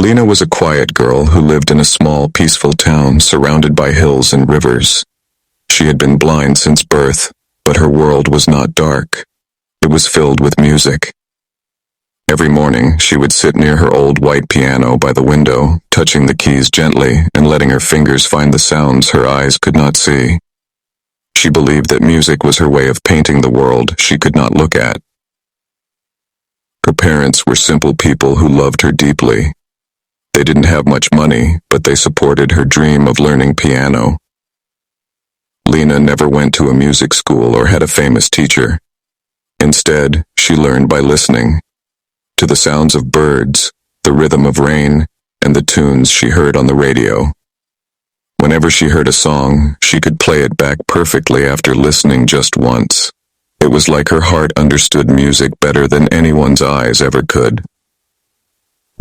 Lena was a quiet girl who lived in a small, peaceful town surrounded by hills and rivers. She had been blind since birth, but her world was not dark. It was filled with music. Every morning, she would sit near her old white piano by the window, touching the keys gently and letting her fingers find the sounds her eyes could not see. She believed that music was her way of painting the world she could not look at. Her parents were simple people who loved her deeply. They didn't have much money, but they supported her dream of learning piano. Lena never went to a music school or had a famous teacher. Instead, she learned by listening to the sounds of birds, the rhythm of rain, and the tunes she heard on the radio. Whenever she heard a song, she could play it back perfectly after listening just once. It was like her heart understood music better than anyone's eyes ever could.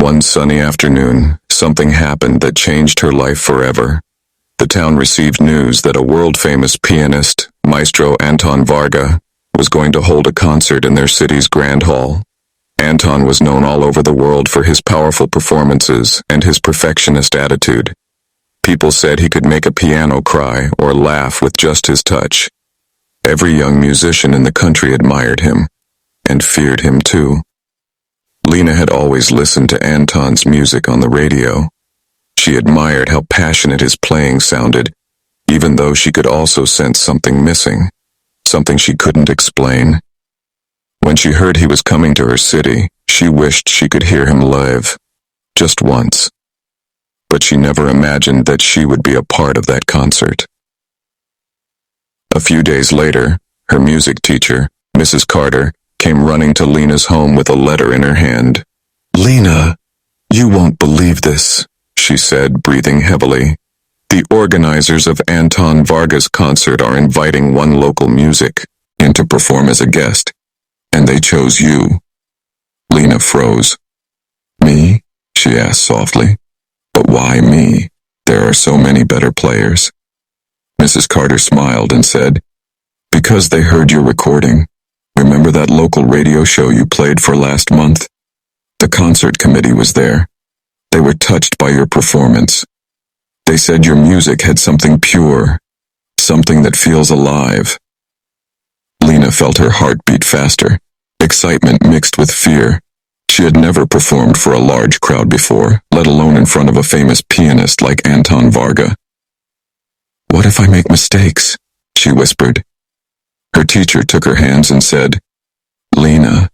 One sunny afternoon, something happened that changed her life forever. The town received news that a world-famous pianist, Maestro Anton Varga, was going to hold a concert in their city's Grand Hall. Anton was known all over the world for his powerful performances and his perfectionist attitude. People said he could make a piano cry or laugh with just his touch. Every young musician in the country admired him, and feared him too. Lena had always listened to Anton's music on the radio. She admired how passionate his playing sounded, even though she could also sense something missing, something she couldn't explain. When she heard he was coming to her city, she wished she could hear him live, just once. But she never imagined that she would be a part of that concert. A few days later, her music teacher, Mrs. Carter, came running to Lena's home with a letter in her hand. "Lena, you won't believe this," she said, breathing heavily. "The organizers of Anton Varga's concert are inviting one local music in to perform as a guest, and they chose you." Lena froze. "Me?" she asked softly. "But why me? There are so many better players." Mrs. Carter smiled and said, "Because they heard your recording. Remember that local radio show you played for last month? The concert committee was there. They were touched by your performance. They said your music had something pure, something that feels alive." Lena felt her heart beat faster, excitement mixed with fear. She had never performed for a large crowd before, let alone in front of a famous pianist like Anton Varga. "What if I make mistakes?" she whispered. Her teacher took her hands and said, "Lena,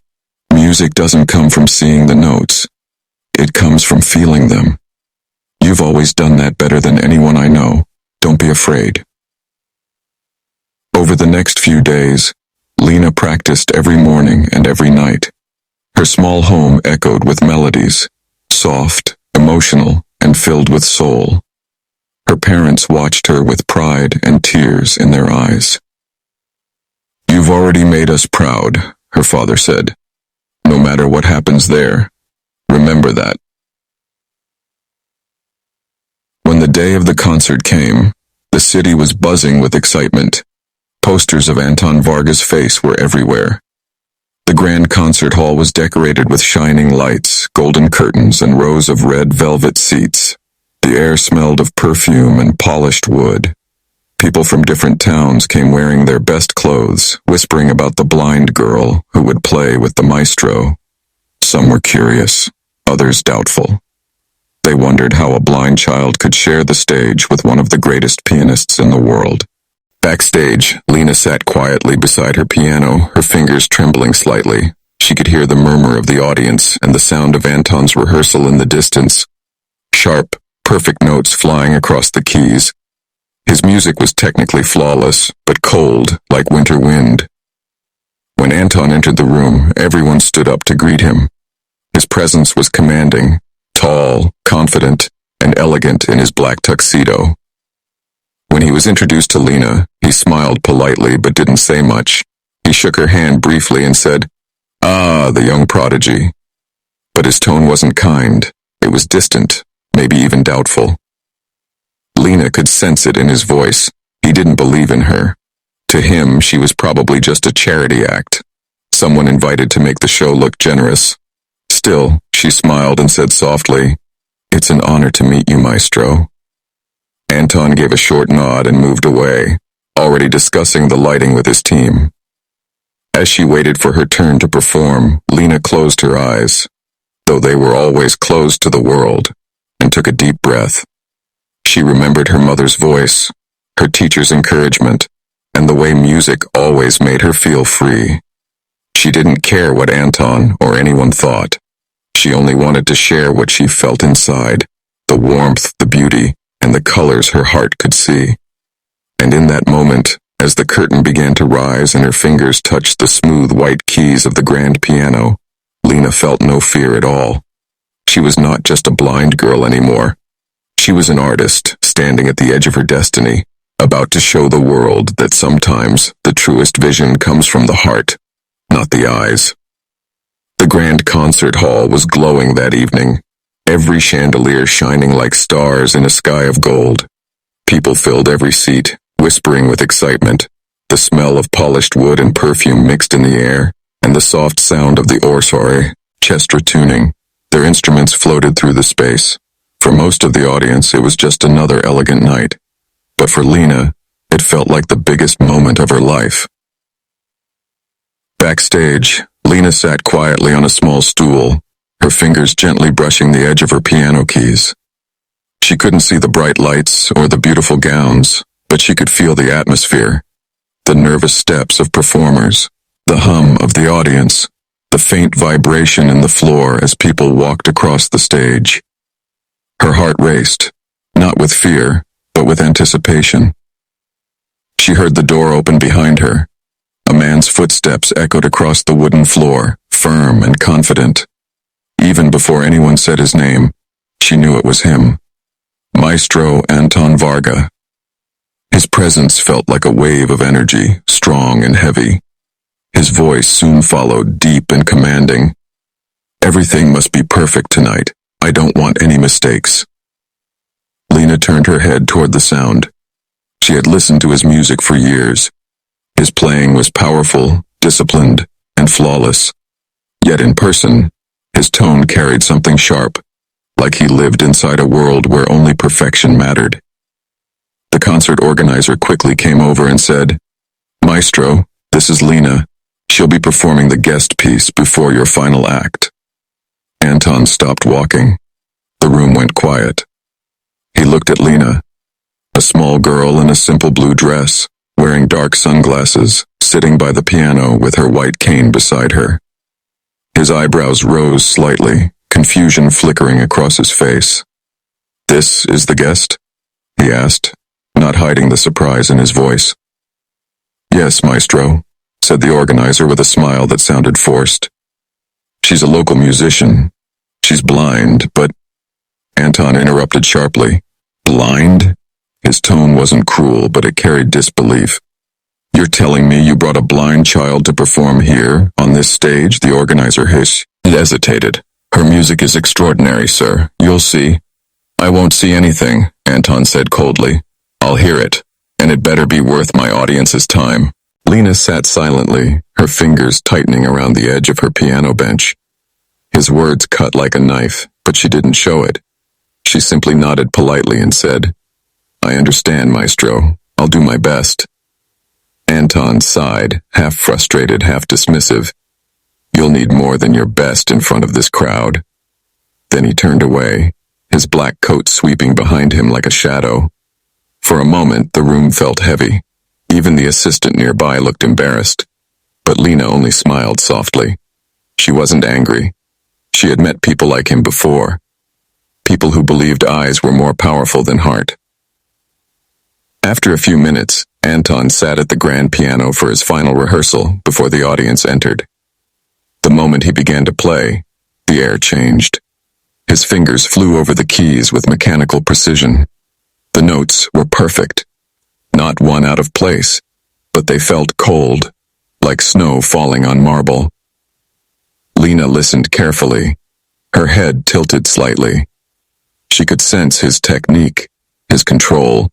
music doesn't come from seeing the notes. It comes from feeling them. You've always done that better than anyone I know. Don't be afraid." Over the next few days, Lena practiced every morning and every night. Her small home echoed with melodies, soft, emotional, and filled with soul. Her parents watched her with pride and tears in their eyes. "You've already made us proud," her father said. "No matter what happens there, remember that." When the day of the concert came, the city was buzzing with excitement. Posters of Anton Varga's face were everywhere. The grand concert hall was decorated with shining lights, golden curtains, and rows of red velvet seats. The air smelled of perfume and polished wood. People from different towns came wearing their best clothes, whispering about the blind girl who would play with the maestro. Some were curious, others doubtful. They wondered how a blind child could share the stage with one of the greatest pianists in the world. Backstage, Lena sat quietly beside her piano, her fingers trembling slightly. She could hear the murmur of the audience and the sound of Anton's rehearsal in the distance. Sharp, perfect notes flying across the keys. His music was technically flawless, but cold, like winter wind. When Anton entered the room, everyone stood up to greet him. His presence was commanding, tall, confident, and elegant in his black tuxedo. When he was introduced to Lena, he smiled politely but didn't say much. He shook her hand briefly and said, "Ah, the young prodigy." But his tone wasn't kind. It was distant, maybe even doubtful. Lena could sense it in his voice. He didn't believe in her. To him, she was probably just a charity act, someone invited to make the show look generous. Still, she smiled and said softly, It's an honor to meet you, Maestro. Anton gave a short nod and moved away, already discussing the lighting with his team. As she waited for her turn to perform, Lena closed her eyes, though they were always closed to the world, and took a deep breath. She remembered her mother's voice, her teacher's encouragement, and the way music always made her feel free. She didn't care what Anton or anyone thought. She only wanted to share what she felt inside, the warmth, the beauty, and the colors her heart could see. And in that moment, as the curtain began to rise and her fingers touched the smooth white keys of the grand piano, Lena felt no fear at all. She was not just a blind girl anymore. She was an artist, standing at the edge of her destiny, about to show the world that sometimes the truest vision comes from the heart, not the eyes. The grand concert hall was glowing that evening, every chandelier shining like stars in a sky of gold. People filled every seat, whispering with excitement. The smell of polished wood and perfume mixed in the air, and the soft sound of the orsore, chestra tuning. Their instruments floated through the space. For most of the audience, it was just another elegant night. But for Lena, it felt like the biggest moment of her life. Backstage, Lena sat quietly on a small stool, her fingers gently brushing the edge of her piano keys. She couldn't see the bright lights or the beautiful gowns, but she could feel the atmosphere, the nervous steps of performers, the hum of the audience, the faint vibration in the floor as people walked across the stage. Her heart raced, not with fear, but with anticipation. She heard the door open behind her. A man's footsteps echoed across the wooden floor, firm and confident. Even before anyone said his name, she knew it was him. Maestro Anton Varga. His presence felt like a wave of energy, strong and heavy. His voice soon followed, deep and commanding. "Everything must be perfect tonight. I don't want any mistakes." Lena turned her head toward the sound. She had listened to his music for years. His playing was powerful, disciplined, and flawless. Yet in person, his tone carried something sharp, like he lived inside a world where only perfection mattered. The concert organizer quickly came over and said, "Maestro, this is Lena. She'll be performing the guest piece before your final act." Anton stopped walking. The room went quiet. He looked at Lena, a small girl in a simple blue dress, wearing dark sunglasses, sitting by the piano with her white cane beside her. His eyebrows rose slightly, confusion flickering across his face. "This is the guest?" he asked, not hiding the surprise in his voice. "Yes, Maestro," said the organizer with a smile that sounded forced. "She's a local musician. She's blind, but—" Anton interrupted sharply. "Blind?" His tone wasn't cruel, but it carried disbelief. "You're telling me you brought a blind child to perform here, on this stage?" the organizer hissed. He hesitated. "Her music is extraordinary, sir. You'll see." "I won't see anything," Anton said coldly. "I'll hear it, and it better be worth my audience's time." Lena sat silently, her fingers tightening around the edge of her piano bench. His words cut like a knife, but she didn't show it. She simply nodded politely and said, "I understand, Maestro. I'll do my best." Anton sighed, half frustrated, half dismissive. "You'll need more than your best in front of this crowd." Then he turned away, his black coat sweeping behind him like a shadow. For a moment, the room felt heavy. Even the assistant nearby looked embarrassed. But Lena only smiled softly. She wasn't angry. She had met people like him before. People who believed eyes were more powerful than heart. After a few minutes, Anton sat at the grand piano for his final rehearsal before the audience entered. The moment he began to play, the air changed. His fingers flew over the keys with mechanical precision. The notes were perfect, not one out of place, but they felt cold, like snow falling on marble. Lena listened carefully, her head tilted slightly. She could sense his technique, his control,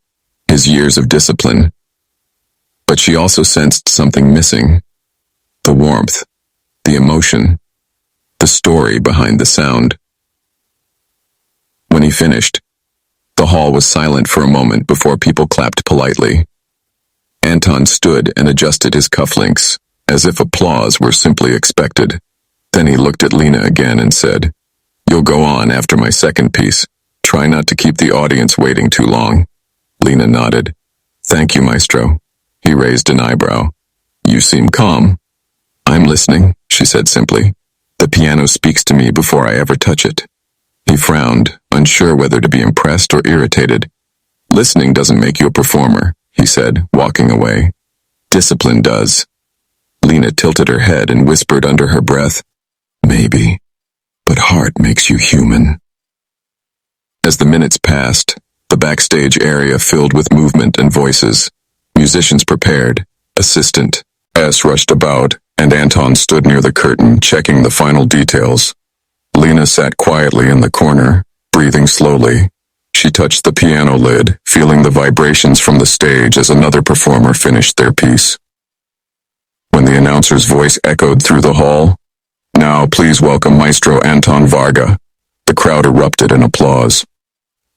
his years of discipline. But she also sensed something missing. The warmth, the emotion, the story behind the sound. When he finished, the hall was silent for a moment before people clapped politely. Anton stood and adjusted his cufflinks, as if applause were simply expected. Then he looked at Lena again and said, "You'll go on after my second piece. Try not to keep the audience waiting too long." Lena nodded. "Thank you, Maestro." He raised an eyebrow. "You seem calm." "I'm listening," she said simply. "The piano speaks to me before I ever touch it." He frowned, unsure whether to be impressed or irritated. "Listening doesn't make you a performer," he said, walking away. "Discipline does." Lena tilted her head and whispered under her breath, "Maybe, but heart makes you human." As the minutes passed, the backstage area filled with movement and voices. Musicians prepared, assistant S rushed about, and Anton stood near the curtain, checking the final details. Lena sat quietly in the corner, breathing slowly. She touched the piano lid, feeling the vibrations from the stage as another performer finished their piece. When the announcer's voice echoed through the hall, "Now please welcome Maestro Anton Varga," the crowd erupted in applause.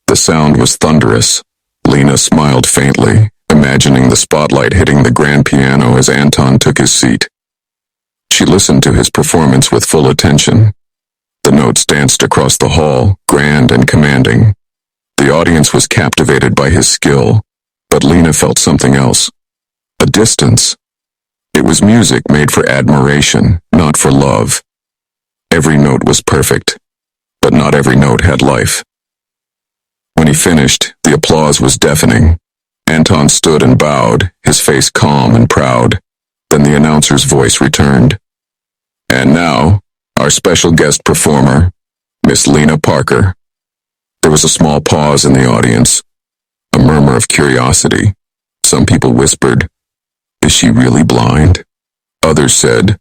The sound was thunderous. Lena smiled faintly, imagining the spotlight hitting the grand piano as Anton took his seat. She listened to his performance with full attention. The notes danced across the hall, grand and commanding. The audience was captivated by his skill, but Lena felt something else. A distance. It was music made for admiration, not for love. Every note was perfect, but not every note had life. When he finished, the applause was deafening. Anton stood and bowed, his face calm and proud. Then the announcer's voice returned. "And now, our special guest performer, Miss Lena Parker." There was a small pause in the audience, a murmur of curiosity. Some people whispered, "Is she really blind?" Others said,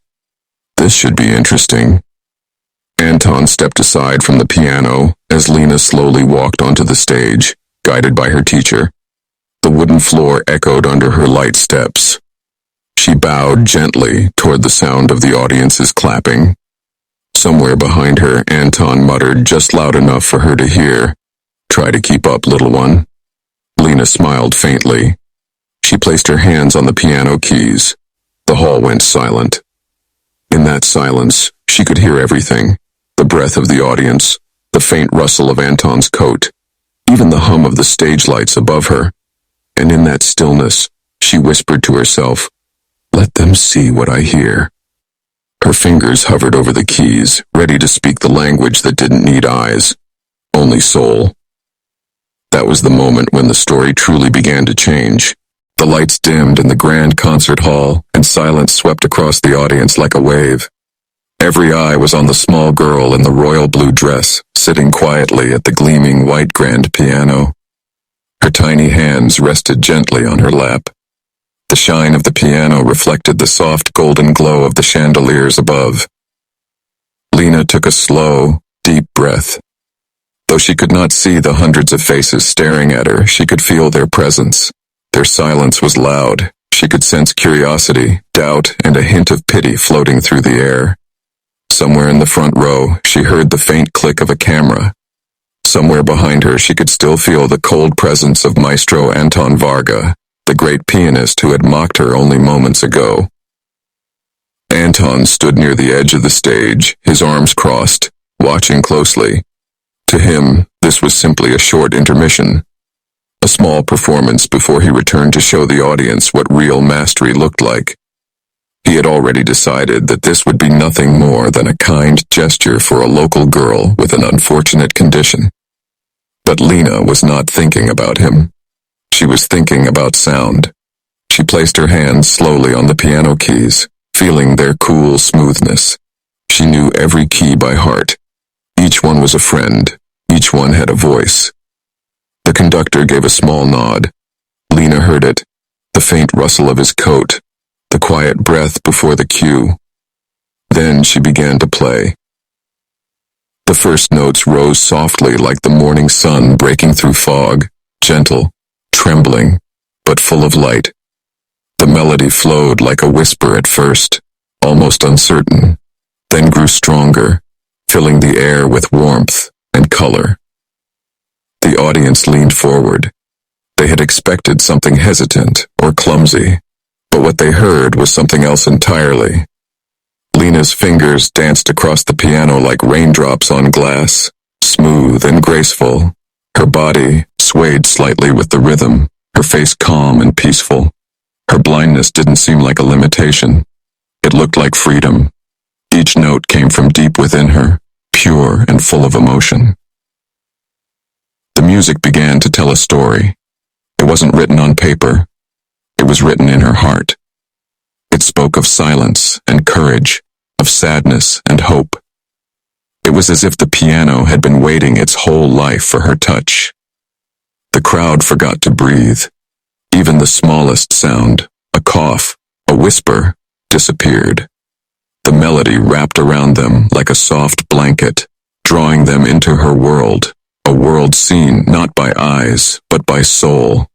"This should be interesting." Anton stepped aside from the piano as Lena slowly walked onto the stage, guided by her teacher. The wooden floor echoed under her light steps. She bowed gently toward the sound of the audience's clapping. Somewhere behind her, Anton muttered just loud enough for her to hear, "Try to keep up, little one." Lena smiled faintly. She placed her hands on the piano keys. The hall went silent. In that silence, she could hear everything. The breath of the audience, the faint rustle of Anton's coat, even the hum of the stage lights above her. And in that stillness, she whispered to herself, "Let them see what I hear." Her fingers hovered over the keys, ready to speak the language that didn't need eyes, only soul. That was the moment when the story truly began to change. The lights dimmed in the grand concert hall, and silence swept across the audience like a wave. Every eye was on the small girl in the royal blue dress, sitting quietly at the gleaming white grand piano. Her tiny hands rested gently on her lap. The shine of the piano reflected the soft golden glow of the chandeliers above. Lena took a slow, deep breath. Though she could not see the hundreds of faces staring at her, she could feel their presence. Their silence was loud. She could sense curiosity, doubt, and a hint of pity floating through the air. Somewhere in the front row, she heard the faint click of a camera. Somewhere behind her, she could still feel the cold presence of Maestro Anton Varga, the great pianist who had mocked her only moments ago. Anton stood near the edge of the stage, his arms crossed, watching closely. To him, this was simply a short intermission, a small performance before he returned to show the audience what real mastery looked like. He had already decided that this would be nothing more than a kind gesture for a local girl with an unfortunate condition. But Lena was not thinking about him. She was thinking about sound. She placed her hands slowly on the piano keys, feeling their cool smoothness. She knew every key by heart. Each one was a friend. Each one had a voice. The conductor gave a small nod. Lena heard it, the faint rustle of his coat, the quiet breath before the cue. Then she began to play. The first notes rose softly like the morning sun breaking through fog, gentle, trembling, but full of light. The melody flowed like a whisper at first, almost uncertain, then grew stronger, filling the air with warmth and color. audience leaned forward. They had expected something hesitant or clumsy, but what they heard was something else entirely. Lena's fingers danced across the piano like raindrops on glass, smooth and graceful. Her body swayed slightly with the rhythm, her face calm and peaceful. Her blindness didn't seem like a limitation. It looked like freedom. Each note came from deep within her, pure and full of emotion. The music began to tell a story. It wasn't written on paper. It was written in her heart. It spoke of silence and courage, of sadness and hope. It was as if the piano had been waiting its whole life for her touch. The crowd forgot to breathe. Even the smallest sound, a cough, a whisper, disappeared. The melody wrapped around them like a soft blanket, drawing them into her world, a world seen not by eyes, but by soul.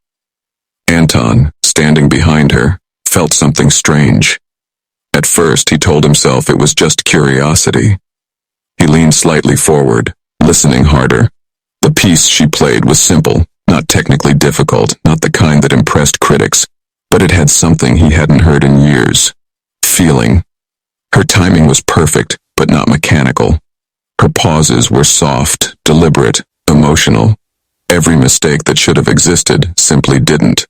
Anton, standing behind her, felt something strange. At first, he told himself it was just curiosity. He leaned slightly forward, listening harder. The piece she played was simple, not technically difficult, not the kind that impressed critics, but it had something he hadn't heard in years. Feeling. Her timing was perfect, but not mechanical. Her pauses were soft, deliberate, emotional. Every mistake that should have existed simply didn't.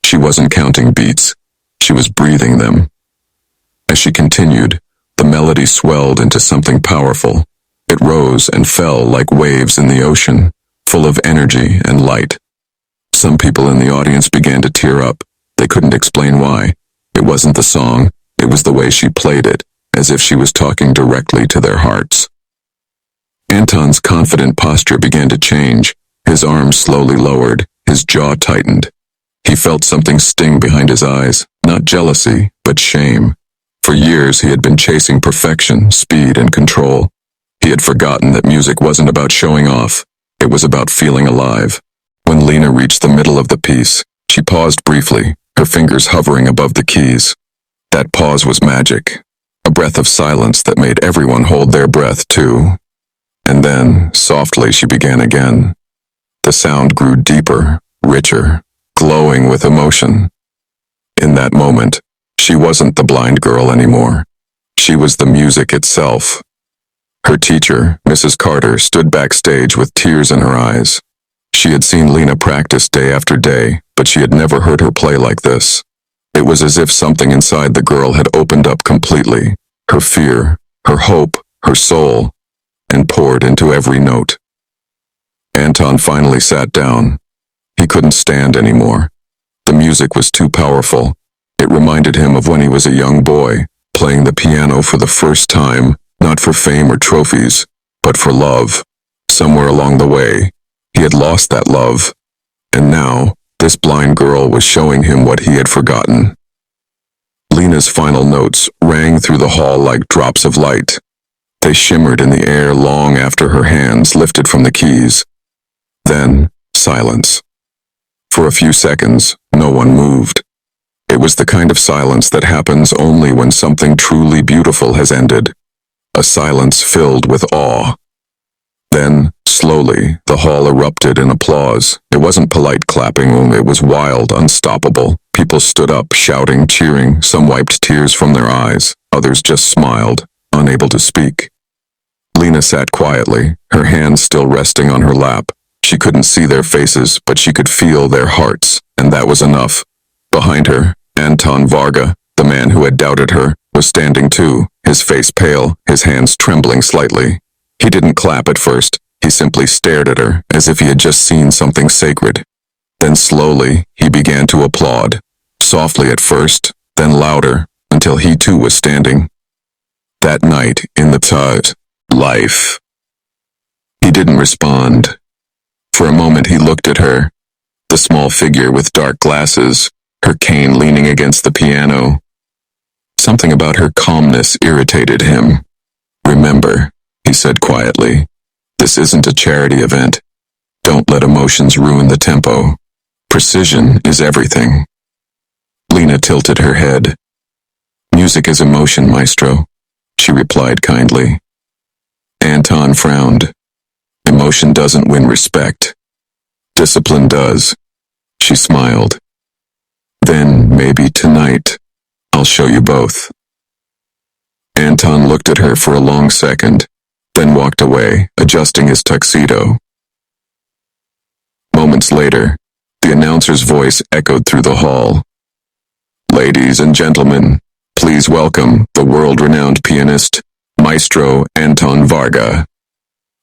She wasn't counting beats. She was breathing them. As she continued, the melody swelled into something powerful. It rose and fell like waves in the ocean, full of energy and light. Some people in the audience began to tear up. They couldn't explain why. It wasn't the song, it was the way she played it, as if she was talking directly to their hearts. Anton's confident posture began to change. His arms slowly lowered, his jaw tightened. He felt something sting behind his eyes, not jealousy, but shame. For years he had been chasing perfection, speed, and control. He had forgotten that music wasn't about showing off. It was about feeling alive. When Lena reached the middle of the piece, she paused briefly, her fingers hovering above the keys. That pause was magic, a breath of silence that made everyone hold their breath too. And then, softly, she began again. The sound grew deeper, richer, glowing with emotion. In that moment, she wasn't the blind girl anymore. She was the music itself. Her teacher, Mrs. Carter, stood backstage with tears in her eyes. She had seen Lena practice day after day, but she had never heard her play like this. It was as if something inside the girl had opened up completely, her fear, her hope, her soul, and poured into every note. Anton finally sat down. He couldn't stand anymore. The music was too powerful. It reminded him of when he was a young boy, playing the piano for the first time, not for fame or trophies, but for love. Somewhere along the way, he had lost that love, and now, this blind girl was showing him what he had forgotten. Lena's final notes rang through the hall like drops of light. They shimmered in the air long after her hands lifted from the keys. Then, silence. For a few seconds, no one moved. It was the kind of silence that happens only when something truly beautiful has ended. A silence filled with awe. Then, slowly, the hall erupted in applause. It wasn't polite clapping, it was wild, unstoppable. People stood up, shouting, cheering. Some wiped tears from their eyes. Others just smiled, unable to speak. Lena sat quietly, her hands still resting on her lap. She couldn't see their faces, but she could feel their hearts, and that was enough. Behind her, Anton Varga, the man who had doubted her, was standing too, his face pale, his hands trembling slightly. He didn't clap at first. He simply stared at her, as if he had just seen something sacred. Then slowly, he began to applaud. Softly at first, then louder, until he too was standing. That night, in the Dazed life. He didn't respond. For a moment he looked at her, the small figure with dark glasses, her cane leaning against the piano. Something about her calmness irritated him. "Remember," he said quietly, "this isn't a charity event. Don't let emotions ruin the tempo. Precision is everything." Lena tilted her head. "Music is emotion, Maestro," she replied kindly. Anton frowned. "Emotion doesn't win respect." Discipline does. She smiled. Then, maybe tonight, I'll show you both. Anton looked at her for a long second, then walked away, adjusting his tuxedo. Moments later, the announcer's voice echoed through the hall. Ladies and gentlemen, please welcome the world-renowned pianist, Maestro Anton Varga.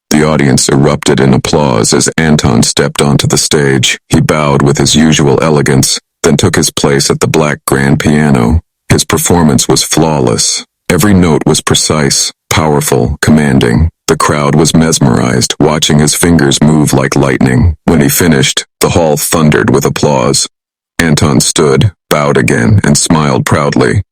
The audience erupted in applause as Anton stepped onto the stage. He bowed with his usual elegance, then took his place at the black grand piano. His performance was flawless. Every note was precise, powerful, commanding. The crowd was mesmerized, watching his fingers move like lightning. When he finished, the hall thundered with applause. Anton stood, bowed again, and smiled proudly.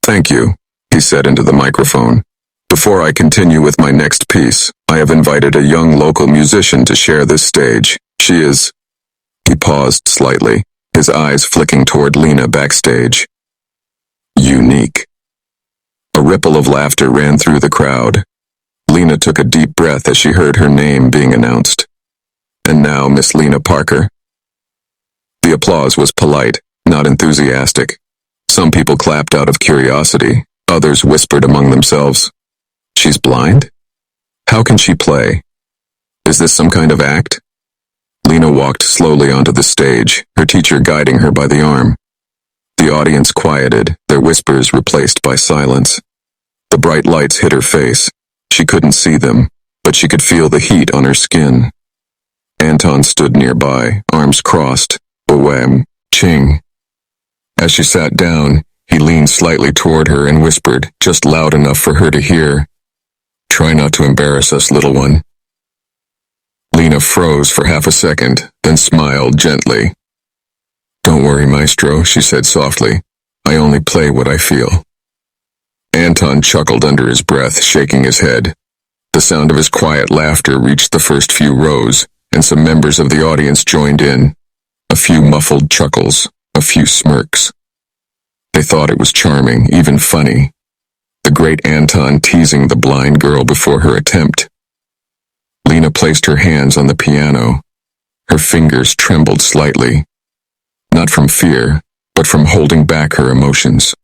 "Thank you," he said into the microphone. "Before I continue with my next piece, I have invited a young local musician to share this stage. She is—" He paused slightly, his eyes flicking toward Lena backstage. "Unique." A ripple of laughter ran through the crowd. Lena took a deep breath as she heard her name being announced. "And now, Miss Lena Parker." The applause was polite, not enthusiastic. Some people clapped out of curiosity, others whispered among themselves, "She's blind? How can she play? Is this some kind of act?" Lena walked slowly onto the stage, her teacher guiding her by the arm. The audience quieted, their whispers replaced by silence. The bright lights hit her face. She couldn't see them, but she could feel the heat on her skin. Anton stood nearby, arms crossed. Wham, ching. As she sat down, he leaned slightly toward her and whispered, just loud enough for her to hear, "Try not to embarrass us, little one." Lena froze for half a second, then smiled gently. "Don't worry, Maestro," she said softly. "I only play what I feel." Anton chuckled under his breath, shaking his head. The sound of his quiet laughter reached the first few rows, and some members of the audience joined in. A few muffled chuckles, a few smirks. They thought it was charming, even funny. The great Anton teasing the blind girl before her attempt. Lena placed her hands on the piano. Her fingers trembled slightly. Not from fear, but from holding back her emotions.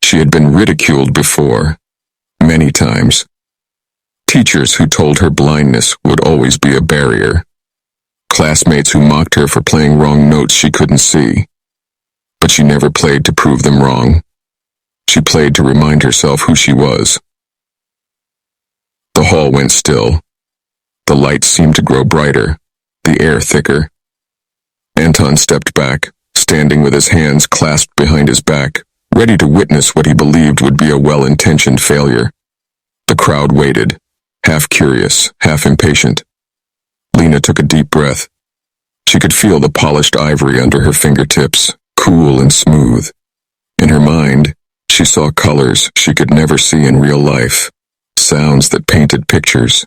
She had been ridiculed before, many times. Teachers who told her blindness would always be a barrier. Classmates who mocked her for playing wrong notes she couldn't see. But she never played to prove them wrong. She played to remind herself who she was. The hall went still. The lights seemed to grow brighter, the air thicker. Anton stepped back, standing with his hands clasped behind his back, ready to witness what he believed would be a well-intentioned failure. The crowd waited, half curious, half impatient. Lena took a deep breath. She could feel the polished ivory under her fingertips, cool and smooth. In her mind, she saw colors she could never see in real life, sounds that painted pictures.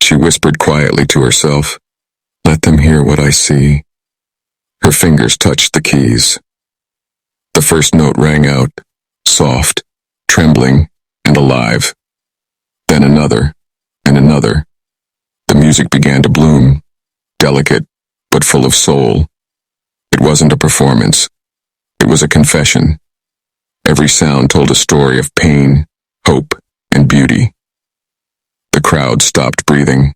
She whispered quietly to herself, "Let them hear what I see." Her fingers touched the keys. The first note rang out, soft, trembling, and alive. Then another, and another. The music began to bloom, delicate, but full of soul. It wasn't a performance. It was a confession. Every sound told a story of pain, hope, and beauty. The crowd stopped breathing.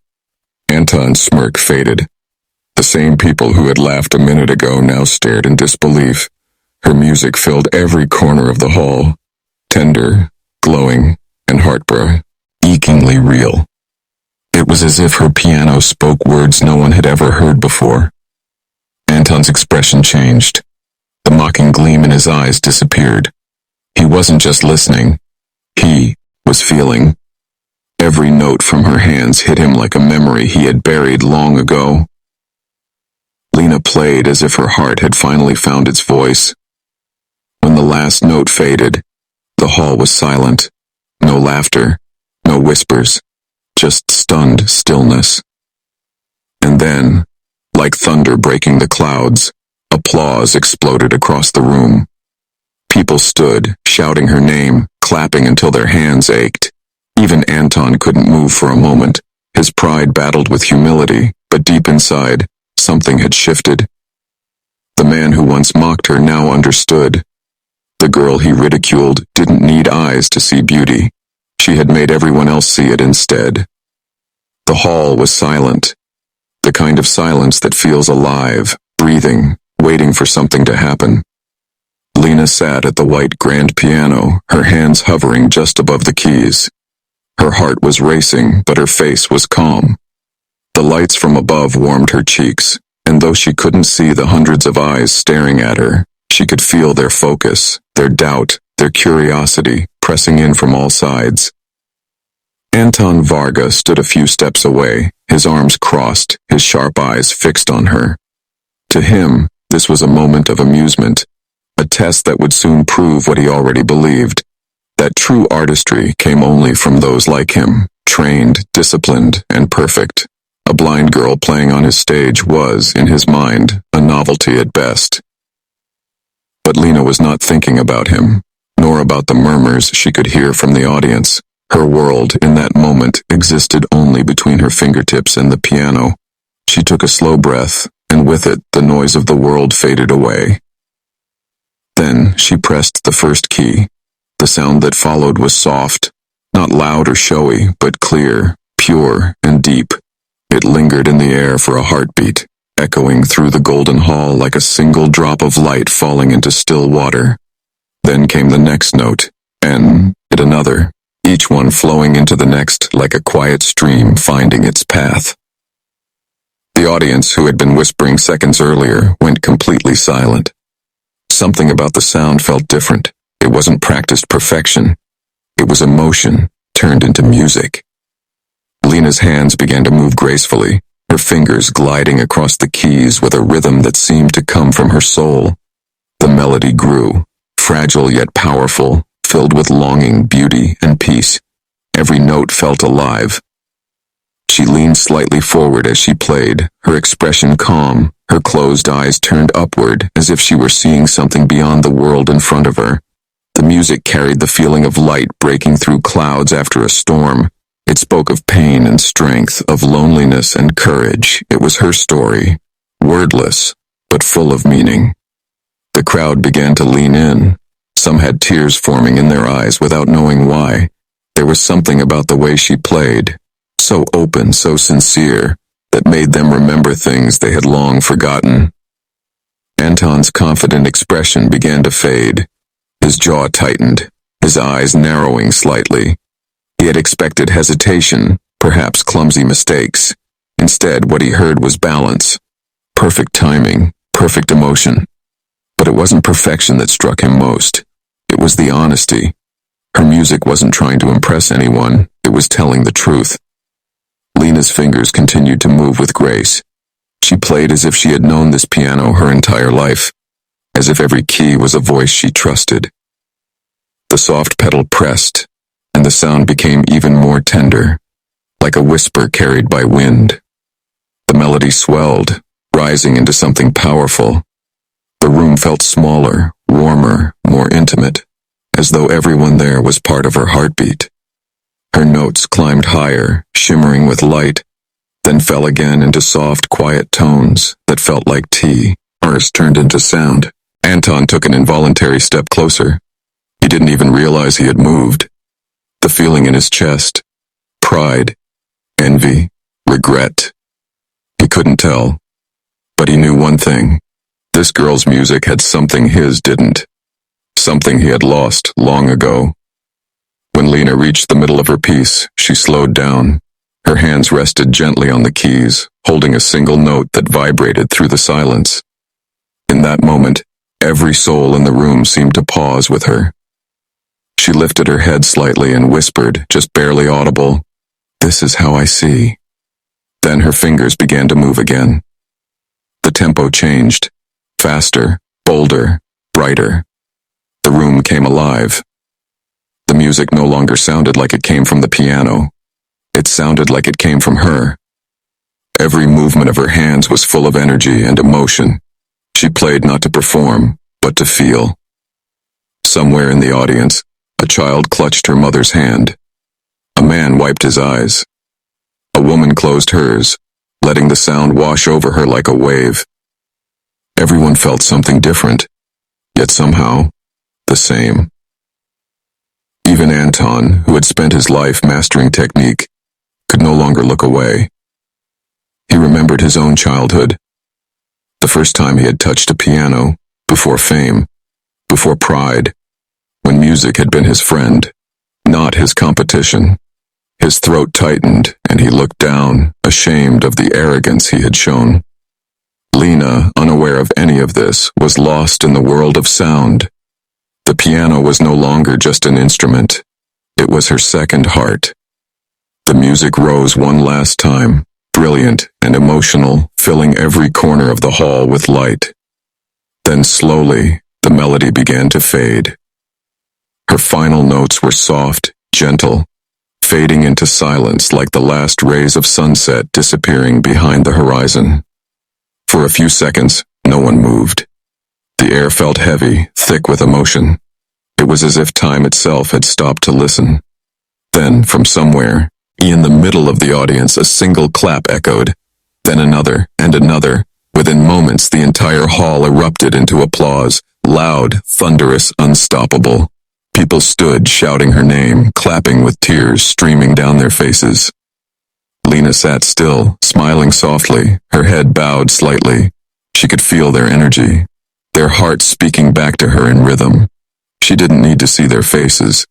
Anton's smirk faded. The same people who had laughed a minute ago now stared in disbelief. Her music filled every corner of the hall, tender, glowing, and heartbreakingly real. It was as if her piano spoke words no one had ever heard before. Anton's expression changed. The mocking gleam in his eyes disappeared. He wasn't just listening. He was feeling. Every note from her hands hit him like a memory he had buried long ago. Lena played as if her heart had finally found its voice. When the last note faded, the hall was silent. No laughter, no whispers, just stunned stillness. And then, like thunder breaking the clouds, applause exploded across the room. People stood, shouting her name, clapping until their hands ached. Even Anton couldn't move for a moment. His pride battled with humility, But deep inside, something had shifted. The man who once mocked her now understood. The girl he ridiculed didn't need eyes to see beauty. She had made everyone else see it instead. The hall was silent. The kind of silence that feels alive, breathing, waiting for something to happen. Lena sat at the white grand piano, her hands hovering just above the keys. Her heart was racing, but her face was calm. The lights from above warmed her cheeks, and though she couldn't see the hundreds of eyes staring at her, she could feel their focus, their doubt, their curiosity, pressing in from all sides. Anton Varga stood a few steps away, his arms crossed, his sharp eyes fixed on her. To him, this was a moment of amusement, a test that would soon prove what he already believed, that true artistry came only from those like him, trained, disciplined, and perfect. A blind girl playing on his stage was, in his mind, a novelty at best. But Lena was not thinking about him, nor about the murmurs she could hear from the audience. Her world, in that moment, existed only between her fingertips and the piano. She took a slow breath, and with it, the noise of the world faded away. Then she pressed the first key. The sound that followed was soft, not loud or showy, but clear, pure, and deep. It lingered in the air for a heartbeat, echoing through the golden hall like a single drop of light falling into still water. Then came the next note, and another, each one flowing into the next like a quiet stream finding its path. The audience, who had been whispering seconds earlier, went completely silent. Something about the sound felt different. It wasn't practiced perfection. It was emotion, turned into music. Lena's hands began to move gracefully, her fingers gliding across the keys with a rhythm that seemed to come from her soul. The melody grew, fragile yet powerful, filled with longing, beauty, and peace. Every note felt alive. She leaned slightly forward as she played, her expression calm, her closed eyes turned upward as if she were seeing something beyond the world in front of her. The music carried the feeling of light breaking through clouds after a storm. It spoke of pain and strength, of loneliness and courage. It was her story, wordless, but full of meaning. The crowd began to lean in. Some had tears forming in their eyes without knowing why. There was something about the way she played, so open, so sincere, that made them remember things they had long forgotten. Anton's confident expression began to fade. His jaw tightened, his eyes narrowing slightly. He had expected hesitation, perhaps clumsy mistakes. Instead, what he heard was balance, perfect timing, perfect emotion. But it wasn't perfection that struck him most. It was the honesty. Her music wasn't trying to impress anyone, it was telling the truth. Lena's fingers continued to move with grace. She played as if she had known this piano her entire life, as if every key was a voice she trusted. The soft pedal pressed, and the sound became even more tender, like a whisper carried by wind. The melody swelled, rising into something powerful. The room felt smaller, warmer, more intimate, as though everyone there was part of her heartbeat. Her notes climbed higher, shimmering with light, then fell again into soft, quiet tones that felt like tea. Hers turned into sound. Anton took an involuntary step closer. He didn't even realize he had moved. The feeling in his chest, pride, envy, regret. He couldn't tell, but he knew one thing. This girl's music had something his didn't, something he had lost long ago. When Lena reached the middle of her piece, she slowed down. Her hands rested gently on the keys, holding a single note that vibrated through the silence. In that moment, every soul in the room seemed to pause with her. She lifted her head slightly and whispered, just barely audible, "This is how I see." Then her fingers began to move again. The tempo changed, faster, bolder, brighter. The room came alive. The music no longer sounded like it came from the piano. It sounded like it came from her. Every movement of her hands was full of energy and emotion. She played not to perform, but to feel. Somewhere in the audience, a child clutched her mother's hand. A man wiped his eyes. A woman closed hers, letting the sound wash over her like a wave. Everyone felt something different, yet somehow the same. Even Anton, who had spent his life mastering technique, could no longer look away. He remembered his own childhood, the first time he had touched a piano, before fame, before pride, when music had been his friend, not his competition. His throat tightened, and he looked down, ashamed of the arrogance he had shown. Lena, unaware of any of this, was lost in the world of sound. The piano was no longer just an instrument. It was her second heart. The music rose one last time, brilliant and emotional, filling every corner of the hall with light. Then slowly, the melody began to fade. Her final notes were soft, gentle, fading into silence like the last rays of sunset disappearing behind the horizon. For a few seconds, no one moved. The air felt heavy, thick with emotion. It was as if time itself had stopped to listen. Then, from somewhere, in the middle of the audience, a single clap echoed, then another and another. Within moments, the entire hall erupted into applause, loud, thunderous, unstoppable. People stood shouting her name, clapping with tears streaming down their faces. Lena sat still, smiling softly, her head bowed slightly. She could feel their energy, their hearts speaking back to her in rhythm. She didn't need to see their faces.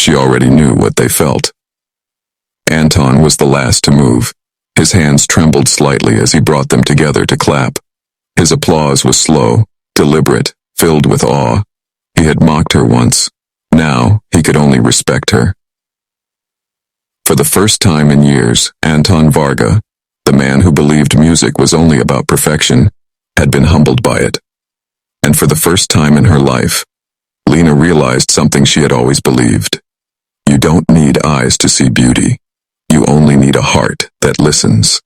She already knew what they felt. Anton was the last to move. His hands trembled slightly as he brought them together to clap. His applause was slow, deliberate, filled with awe. He had mocked her once. Now, he could only respect her. For the first time in years, Anton Varga, the man who believed music was only about perfection, had been humbled by it. And for the first time in her life, Lena realized something she had always believed. You don't need eyes to see beauty. You only need a heart that listens.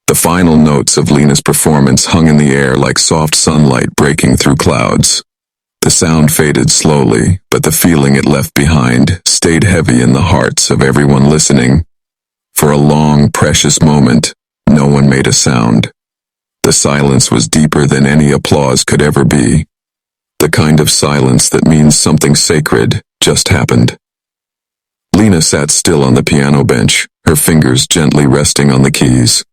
The final notes of Lena's performance hung in the air like soft sunlight breaking through clouds. The sound faded slowly, but the feeling it left behind stayed heavy in the hearts of everyone listening. For a long, precious moment, no one made a sound. The silence was deeper than any applause could ever be. The kind of silence that means something sacred just happened. Lena sat still on the piano bench, her fingers gently resting on the keys.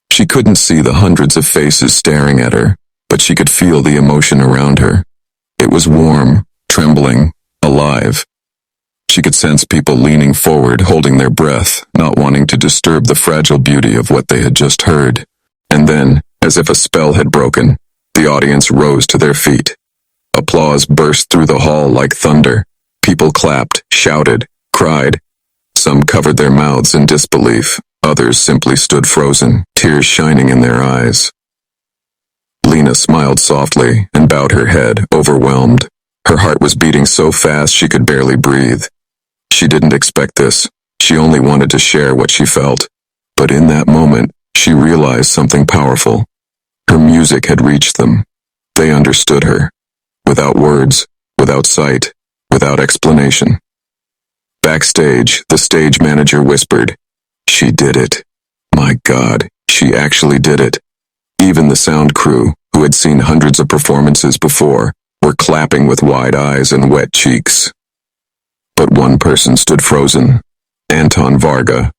She couldn't see the hundreds of faces staring at her, but she could feel the emotion around her. It was warm, trembling, alive. She could sense people leaning forward, holding their breath, not wanting to disturb the fragile beauty of what they had just heard. And then, as if a spell had broken, the audience rose to their feet. Applause burst through the hall like thunder. People clapped, shouted, cried. Some covered their mouths in disbelief. Others simply stood frozen, tears shining in their eyes. Lena smiled softly and bowed her head, overwhelmed. Her heart was beating so fast she could barely breathe. She didn't expect this. She only wanted to share what she felt. But in that moment, she realized something powerful. Her music had reached them. They understood her. Without words, without sight, without explanation. Backstage, the stage manager whispered, "She did it. My God, she actually did it." Even the sound crew, who had seen hundreds of performances before, were clapping with wide eyes and wet cheeks. But one person stood frozen, Anton Varga.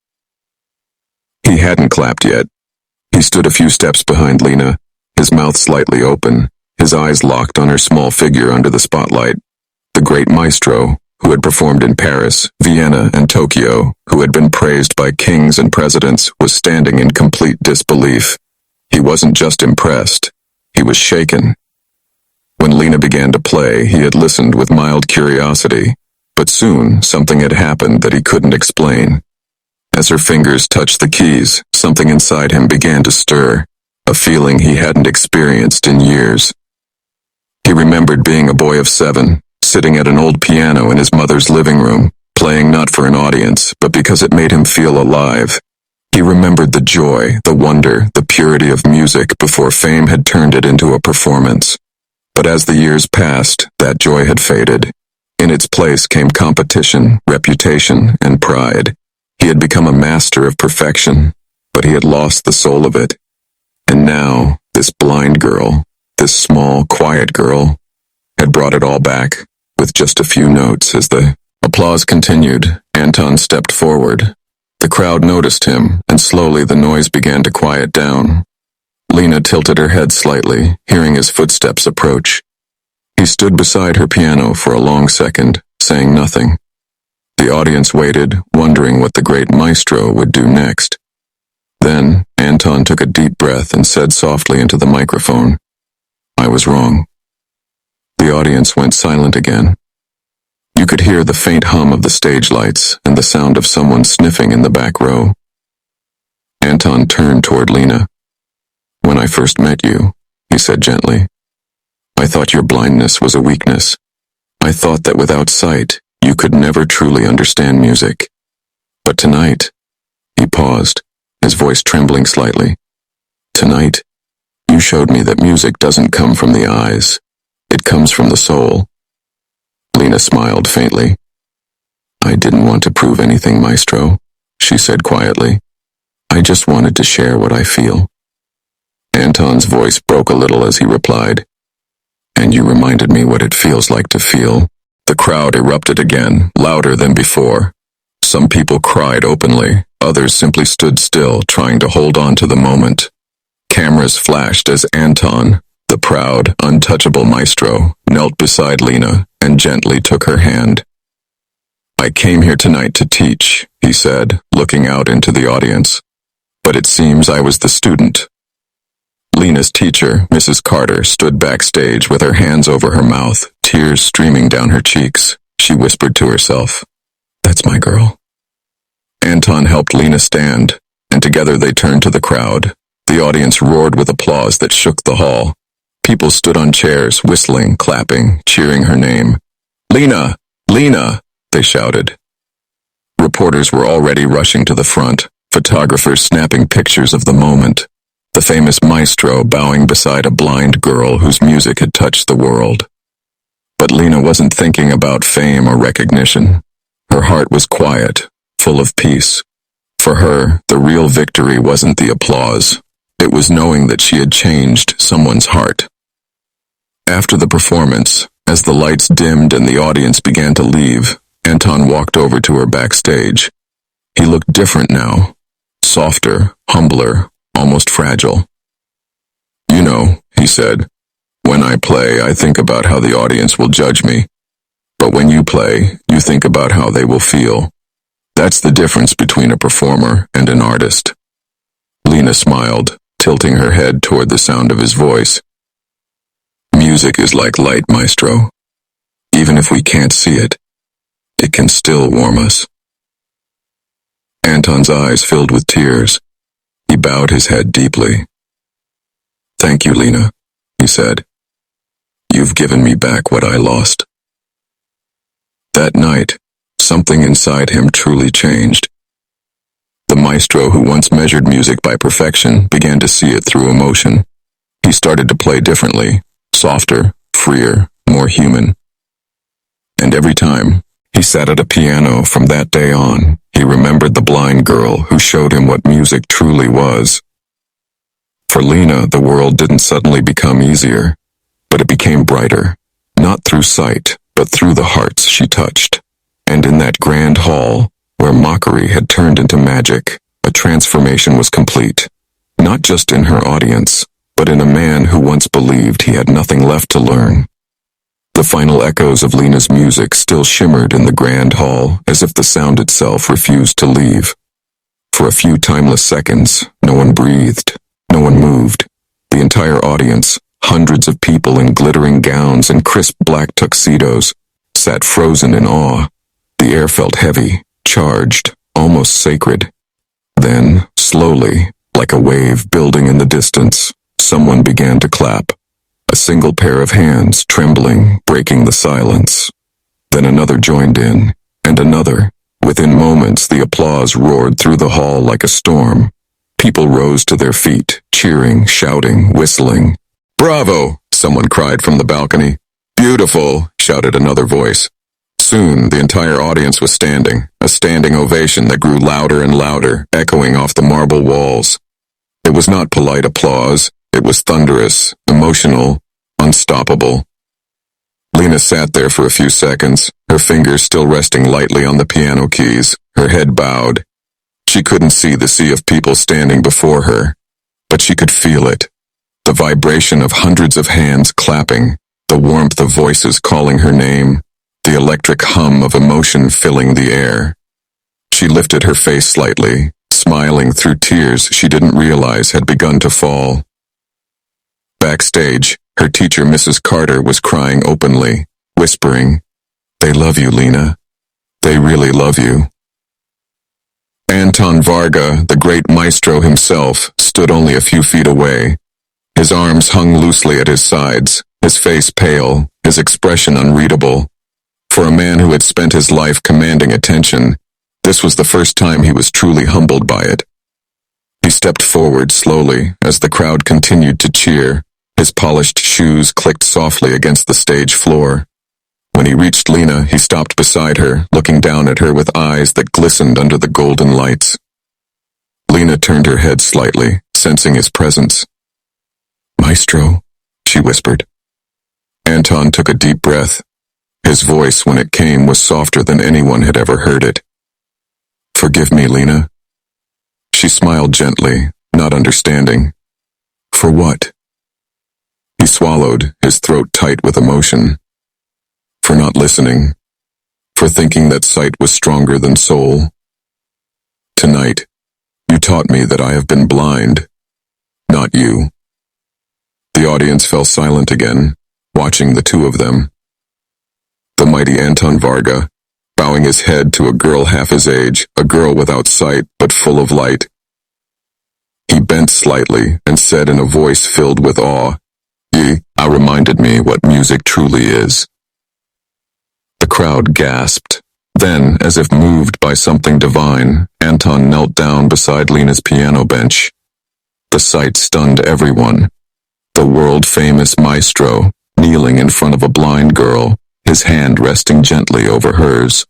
He hadn't clapped yet. He stood a few steps behind Lena, his mouth slightly open, his eyes locked on her small figure under the spotlight. The great Maestro, who had performed in Paris, Vienna, and Tokyo, who had been praised by kings and presidents, was standing in complete disbelief. He wasn't just impressed. He was shaken. When Lena began to play, he had listened with mild curiosity, but soon something had happened that he couldn't explain. As her fingers touched the keys, something inside him began to stir, a feeling he hadn't experienced in years. He remembered being a boy of 7, sitting at an old piano in his mother's living room, playing not for an audience, but because it made him feel alive. He remembered the joy, the wonder, the purity of music before fame had turned it into a performance. But as the years passed, that joy had faded. In its place came competition, reputation, and pride. He had become a master of perfection, but he had lost the soul of it. And now, this blind girl, this small, quiet girl, had brought it all back, with just a few notes. As the applause continued, Anton stepped forward. The crowd noticed him, and slowly the noise began to quiet down. Lena tilted her head slightly, hearing his footsteps approach. He stood beside her piano for a long second, saying nothing. The audience waited, wondering what the great Maestro would do next. Then, Anton took a deep breath and said softly into the microphone, "I was wrong." The audience went silent again. You could hear the faint hum of the stage lights and the sound of someone sniffing in the back row. Anton turned toward Lena. "When I first met you," he said gently, "I thought your blindness was a weakness. I thought that without sight, you could never truly understand music. But tonight," he paused, his voice trembling slightly, "tonight, you showed me that music doesn't come from the eyes. It comes from the soul." Lena smiled faintly. "I didn't want to prove anything, Maestro," she said quietly. "I just wanted to share what I feel." Anton's voice broke a little as he replied, "And you reminded me what it feels like to feel." The crowd erupted again, louder than before. Some people cried openly, others simply stood still, trying to hold on to the moment. Cameras flashed as Anton, the proud, untouchable Maestro, knelt beside Lena and gently took her hand. "I came here tonight to teach," he said, looking out into the audience. "But it seems I was the student." Lena's teacher, Mrs. Carter, stood backstage with her hands over her mouth, tears streaming down her cheeks. She whispered to herself, "That's my girl." Anton helped Lena stand, and together they turned to the crowd. The audience roared with applause that shook the hall. People stood on chairs, whistling, clapping, cheering her name. "Lena! Lena!" they shouted. Reporters were already rushing to the front, photographers snapping pictures of the moment. The famous Maestro bowing beside a blind girl whose music had touched the world. But Lena wasn't thinking about fame or recognition. Her heart was quiet, full of peace. For her, the real victory wasn't the applause. It was knowing that she had changed someone's heart. After the performance, as the lights dimmed and the audience began to leave, Anton walked over to her backstage. He looked different now. Softer, humbler, almost fragile. "You know," he said, "when I play, I think about how the audience will judge me. But when you play, you think about how they will feel. That's the difference between a performer and an artist." Lena smiled, tilting her head toward the sound of his voice. "Music is like light, Maestro. Even if we can't see it, it can still warm us." Anton's eyes filled with tears. He bowed his head deeply. "Thank you, Lena," he said. "You've given me back what I lost." That night, something inside him truly changed. The Maestro who once measured music by perfection began to see it through emotion. He started to play differently, softer, freer, more human. And every time he sat at a piano from that day on, he remembered the blind girl who showed him what music truly was. For Lena, the world didn't suddenly become easier, but it became brighter, not through sight, but through the hearts she touched. And in that grand hall, where mockery had turned into magic, a transformation was complete, not just in her audience, but in a man who once believed he had nothing left to learn. The final echoes of Lena's music still shimmered in the grand hall as if the sound itself refused to leave. For a few timeless seconds, no one breathed, no one moved. The entire audience, hundreds of people in glittering gowns and crisp black tuxedos, sat frozen in awe. The air felt heavy, charged, almost sacred. Then, slowly, like a wave building in the distance, someone began to clap. A single pair of hands, trembling, breaking the silence. Then another joined in, and another. Within moments, the applause roared through the hall like a storm. People rose to their feet, cheering, shouting, whistling. "Bravo!" someone cried from the balcony. "Beautiful!" shouted another voice. Soon, the entire audience was standing, a standing ovation that grew louder and louder, echoing off the marble walls. It was not polite applause, it was thunderous, emotional, unstoppable. Lena sat there for a few seconds, her fingers still resting lightly on the piano keys, her head bowed. She couldn't see the sea of people standing before her, but she could feel it. The vibration of hundreds of hands clapping, the warmth of voices calling her name, the electric hum of emotion filling the air. She lifted her face slightly, smiling through tears she didn't realize had begun to fall. Backstage, her teacher Mrs. Carter was crying openly, whispering, "They love you, Lena. They really love you." Anton Varga, the great maestro himself, stood only a few feet away. His arms hung loosely at his sides, his face pale, his expression unreadable. For a man who had spent his life commanding attention, this was the first time he was truly humbled by it. He stepped forward slowly as the crowd continued to cheer. His polished shoes clicked softly against the stage floor. When he reached Lena, he stopped beside her, looking down at her with eyes that glistened under the golden lights. Lena turned her head slightly, sensing his presence. "Maestro," she whispered. Anton took a deep breath. His voice, when it came, was softer than anyone had ever heard it. "Forgive me, Lena." She smiled gently, not understanding. "For what?" He swallowed, his throat tight with emotion. "For not listening. For thinking that sight was stronger than soul. Tonight, you taught me that I have been blind. Not you." The audience fell silent again, watching the two of them. The mighty Anton Varga, bowing his head to a girl half his age, a girl without sight but full of light. He bent slightly and said in a voice filled with awe, "I reminded me what music truly is." The crowd gasped. Then, as if moved by something divine, Anton knelt down beside Lena's piano bench. The sight stunned everyone. The world-famous maestro, kneeling in front of a blind girl, his hand resting gently over hers.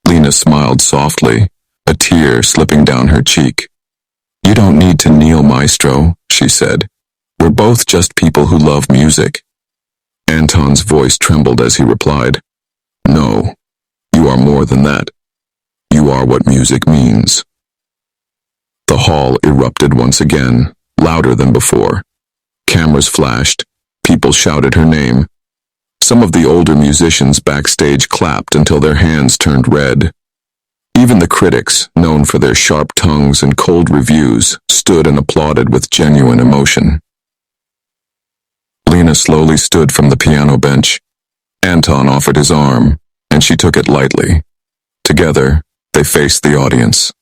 Lena smiled softly, a tear slipping down her cheek. "You don't need to kneel, Maestro," she said. "We're both just people who love music." Anton's voice trembled as he replied, "No, you are more than that. You are what music means." The hall erupted once again, louder than before. Cameras flashed, people shouted her name. Some of the older musicians backstage clapped until their hands turned red. Even the critics, known for their sharp tongues and cold reviews, stood and applauded with genuine emotion. Lena slowly stood from the piano bench. Anton offered his arm, and she took it lightly. Together, they faced the audience.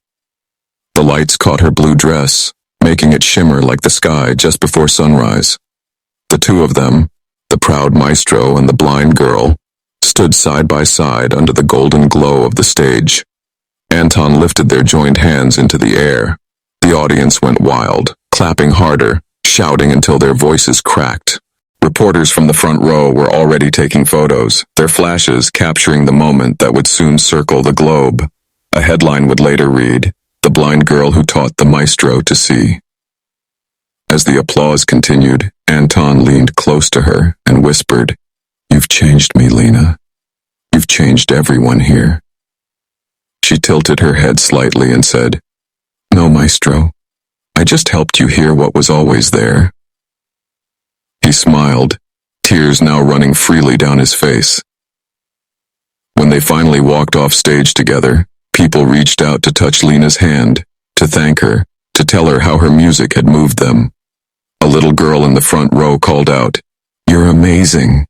The lights caught her blue dress, making it shimmer like the sky just before sunrise. The two of them, the proud maestro and the blind girl, stood side by side under the golden glow of the stage. Anton lifted their joined hands into the air. The audience went wild, clapping harder, shouting until their voices cracked. Reporters from the front row were already taking photos, their flashes capturing the moment that would soon circle the globe. A headline would later read, "The blind girl who taught the maestro to see." As the applause continued, Anton leaned close to her and whispered, "You've changed me, Lena. You've changed everyone here." She tilted her head slightly and said, "No, Maestro. I just helped you hear what was always there." He smiled, tears now running freely down his face. When they finally walked off stage together, people reached out to touch Lena's hand, to thank her, to tell her how her music had moved them. A little girl in the front row called out, "You're amazing."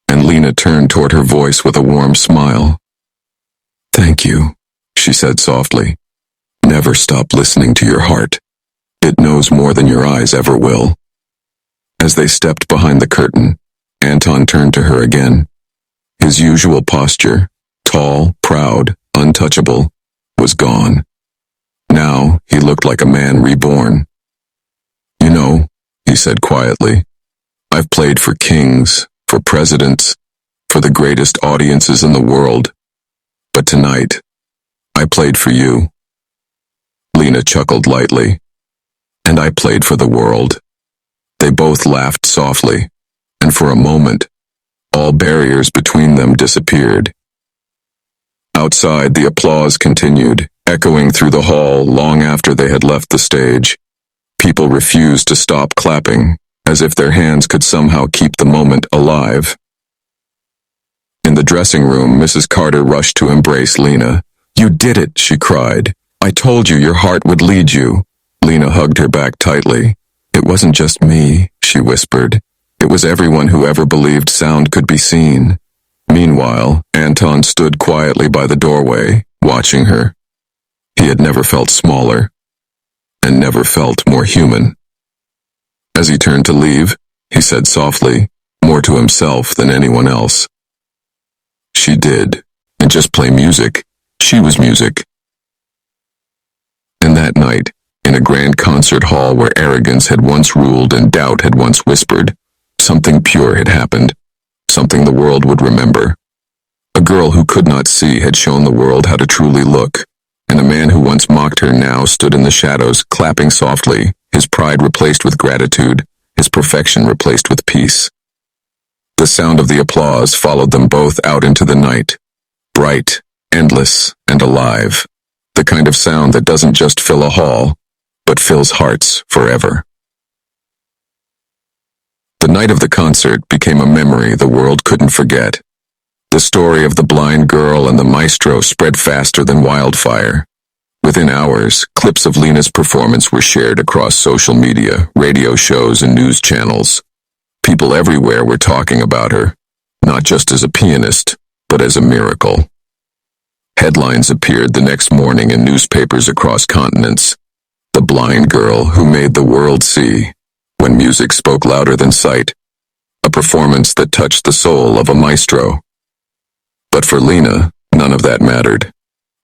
And Lena turned toward her voice with a warm smile. "Thank you," she said softly. "Never stop listening to your heart. It knows more than your eyes ever will." As they stepped behind the curtain, Anton turned to her again. His usual posture, tall, proud, untouchable, was gone. Now he looked like a man reborn. "You know," he said quietly, "I've played for kings, for presidents, for the greatest audiences in the world. But tonight, I played for you. Lena chuckled lightly. And I played for the world. They both laughed softly, and for a moment, all barriers between them disappeared. Outside, the applause continued, echoing through the hall long after they had left the stage. People refused to stop clapping, as if their hands could somehow keep the moment alive. In the dressing room, Mrs. Carter rushed to embrace Lena. "You did it," she cried. "I told you your heart would lead you." Lena hugged her back tightly. "It wasn't just me," she whispered. "It was everyone who ever believed sound could be seen." Meanwhile, Anton stood quietly by the doorway, watching her. He had never felt smaller, and never felt more human. As he turned to leave, he said softly, more to himself than anyone else, "She did, and just play music. She was music." And that night, in a grand concert hall where arrogance had once ruled and doubt had once whispered, something pure had happened, something the world would remember. A girl who could not see had shown the world how to truly look, and a man who once mocked her now stood in the shadows, clapping softly, his pride replaced with gratitude, his perfection replaced with peace. The sound of the applause followed them both out into the night, bright, endless, and alive, the kind of sound that doesn't just fill a hall, but fills hearts forever. The night of the concert became a memory the world couldn't forget. The story of the blind girl and the maestro spread faster than wildfire. Within hours, clips of Lena's performance were shared across social media, radio shows, and news channels. People everywhere were talking about her, not just as a pianist, but as a miracle. Headlines appeared the next morning in newspapers across continents. The blind girl who made the world see, when music spoke louder than sight, a performance that touched the soul of a maestro. But for Lena, none of that mattered.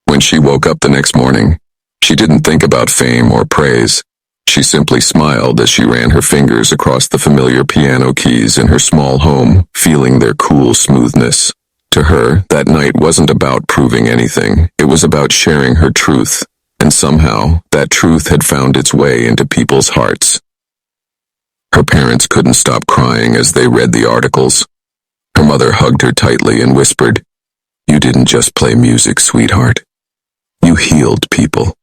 When she woke up the next morning, she didn't think about fame or praise. She simply smiled as she ran her fingers across the familiar piano keys in her small home, feeling their cool smoothness. To her, that night wasn't about proving anything. It was about sharing her truth, and somehow, that truth had found its way into people's hearts. Her parents couldn't stop crying as they read the articles. Her mother hugged her tightly and whispered, "You didn't just play music, sweetheart. You healed people."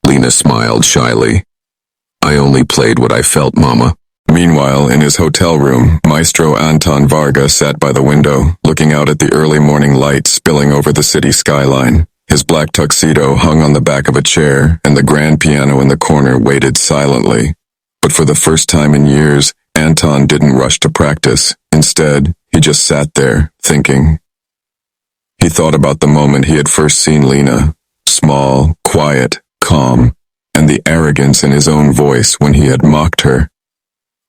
Lena smiled shyly. "I only played what I felt, Mama." Meanwhile, in his hotel room, Maestro Anton Varga sat by the window, looking out at the early morning light spilling over the city skyline. His black tuxedo hung on the back of a chair, and the grand piano in the corner waited silently. But for the first time in years, Anton didn't rush to practice. Instead, he just sat there, thinking. He thought about the moment he had first seen Lena, small, quiet, calm, and the arrogance in his own voice when he had mocked her.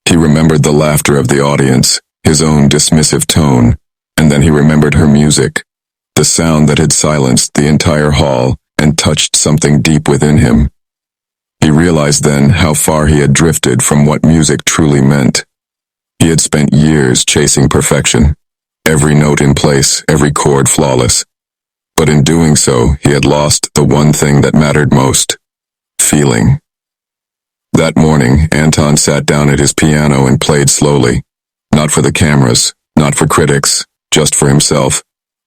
He remembered the laughter of the audience, his own dismissive tone, and then he remembered her music, the sound that had silenced the entire hall and touched something deep within him. He realized then how far he had drifted from what music truly meant. He had spent years chasing perfection, every note in place, every chord flawless. But in doing so, he had lost the one thing that mattered most, feeling. That morning, Anton sat down at his piano and played slowly, not for the cameras, not for critics, just for himself.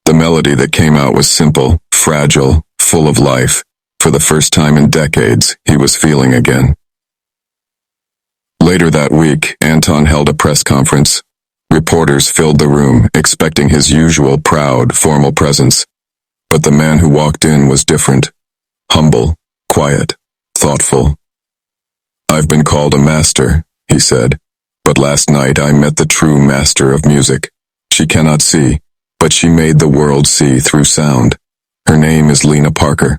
The melody that came out was simple, fragile, full of life. For the first time in decades, he was feeling again. Later that week, Anton held a press conference. Reporters filled the room, expecting his usual proud, formal presence. But the man who walked in was different. Humble, quiet, thoughtful. "I've been called a master," he said, "but last night I met the true master of music. She cannot see, but she made the world see through sound. Her name is Lena Parker."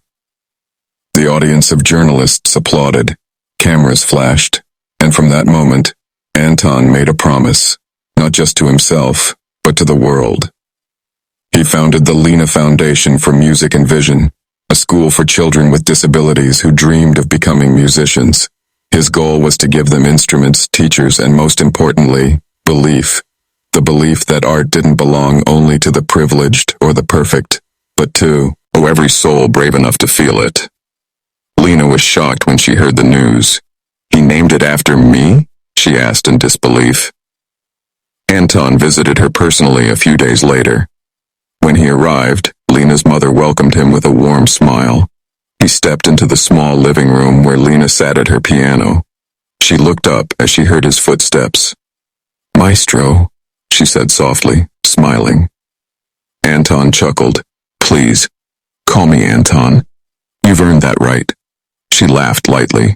The audience of journalists applauded, cameras flashed, and from that moment, Anton made a promise, not just to himself, but to the world. He founded the Lena Foundation for Music and Vision, a school for children with disabilities who dreamed of becoming musicians. His goal was to give them instruments, teachers, and most importantly, belief. The belief that art didn't belong only to the privileged or the perfect, but to every soul brave enough to feel it. Lena was shocked when she heard the news. He named it after me? She asked in disbelief. Anton visited her personally a few days later. When he arrived, Lena's mother welcomed him with a warm smile. He stepped into the small living room where Lena sat at her piano. She looked up as she heard his footsteps. "Maestro," she said softly, smiling. Anton chuckled. "Please, call me Anton. You've earned that right." She laughed lightly.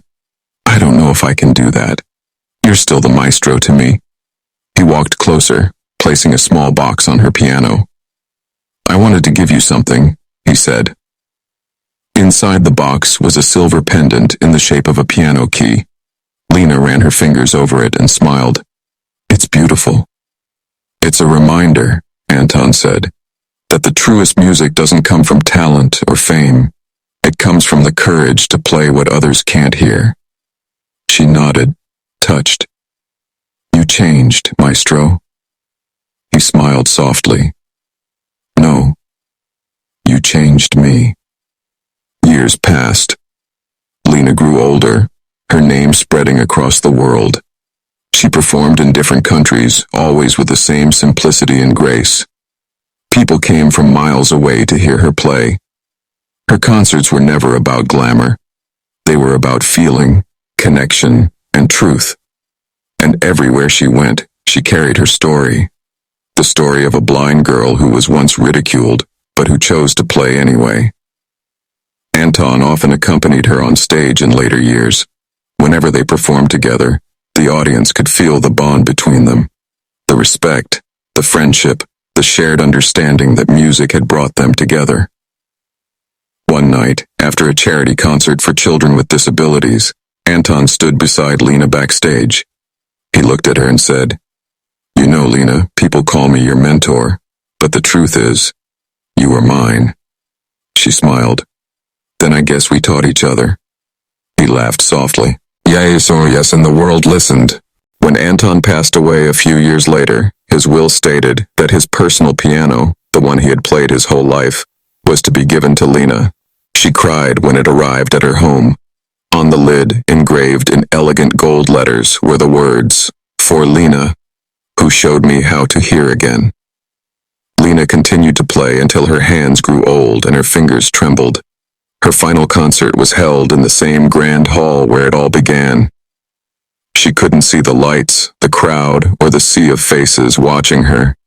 "I don't know if I can do that. You're still the maestro to me." He walked closer, placing a small box on her piano. "I wanted to give you something," he said. Inside the box was a silver pendant in the shape of a piano key. Lena ran her fingers over it and smiled. "It's beautiful." "It's a reminder," Anton said, "that the truest music doesn't come from talent or fame. It comes from the courage to play what others can't hear." She nodded, touched. "You changed, Maestro." He smiled softly. "No, you changed me." Years passed. Lena grew older, her name spreading across the world. She performed in different countries, always with the same simplicity and grace. People came from miles away to hear her play. Her concerts were never about glamour. They were about feeling, connection, and truth. And everywhere she went, she carried her story. The story of a blind girl who was once ridiculed, but who chose to play anyway. Anton often accompanied her on stage in later years. Whenever they performed together, the audience could feel the bond between them. The respect, the friendship, the shared understanding that music had brought them together. One night, after a charity concert for children with disabilities, Anton stood beside Lena backstage. He looked at her and said, "You know, Lena, people call me your mentor, but the truth is, you are mine." She smiled. "Then I guess we taught each other." He laughed softly. Yes, and the world listened. When Anton passed away a few years later, his will stated that his personal piano, the one he had played his whole life, was to be given to Lena. She cried when it arrived at her home. On the lid, engraved in elegant gold letters, were the words, "For Lena, who showed me how to hear again." Lena continued to play until her hands grew old and her fingers trembled. Her final concert was held in the same grand hall where it all began. She couldn't see the lights, the crowd, or the sea of faces watching her.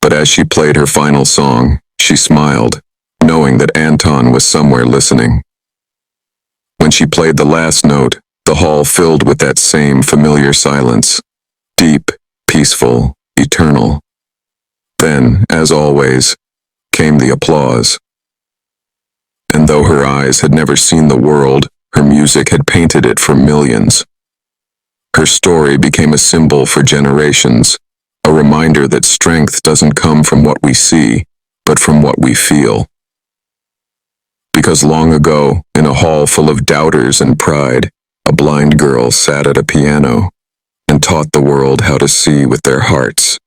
But as she played her final song, she smiled, knowing that Anton was somewhere listening. When she played the last note, the hall filled with that same familiar silence, deep, peaceful, eternal. Then, as always, came the applause. And though her eyes had never seen the world, her music had painted it for millions. Her story became a symbol for generations, a reminder that strength doesn't come from what we see, but from what we feel. Because long ago, in a hall full of doubters and pride, a blind girl sat at a piano and taught the world how to see with their hearts.